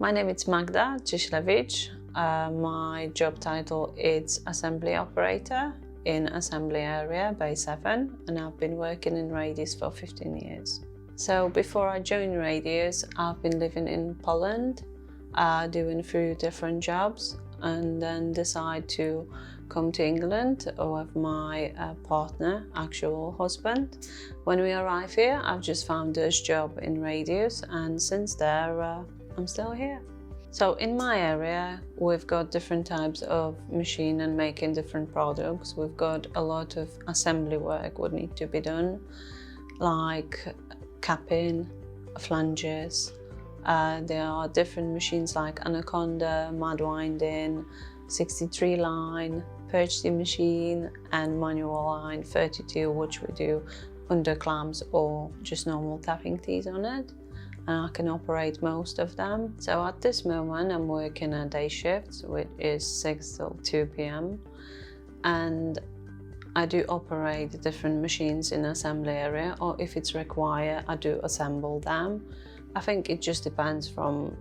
My name is Magda, Cieslewicz. My job title is Assembly Operator in Assembly Area Bay 7, and I've been working in Radius for 15 years. So before I joined Radius, I've been living in Poland, doing a few different jobs, and then decide to come to England with my partner, actual husband. When we arrived here, I've just found this job in Radius, and since there, I'm still here. So in my area, we've got different types of machine and making different products. We've got a lot of assembly work would need to be done, like capping, flanges. There are different machines like Anaconda, mud winding, 63 line, purchasing machine, and manual line 32, which we do under clamps or just normal tapping tees on it. And I can operate most of them. So at this moment, I'm working a day shift, which is 6 till 2 p.m. And I do operate different machines in assembly area, or if it's required, I do assemble them. I think it just depends from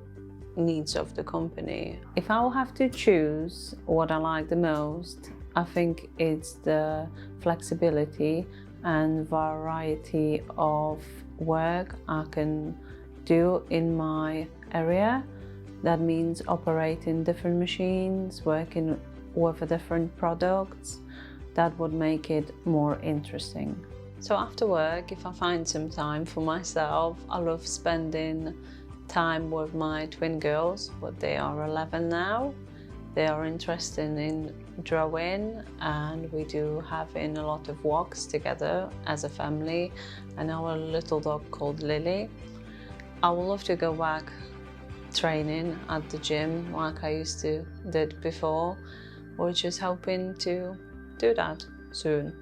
needs of the company. If I will have to choose what I like the most, I think it's the flexibility and variety of work I can do in my area. That means operating different machines, working with different products. That would make it more interesting. So after work, if I find some time for myself, I love spending time with my twin girls, but they are 11 now. They are interested in drawing, and we do having a lot of walks together as a family, and our little dog called Lily. I would love to go back training at the gym like I used to did before. We're just hoping to do that soon.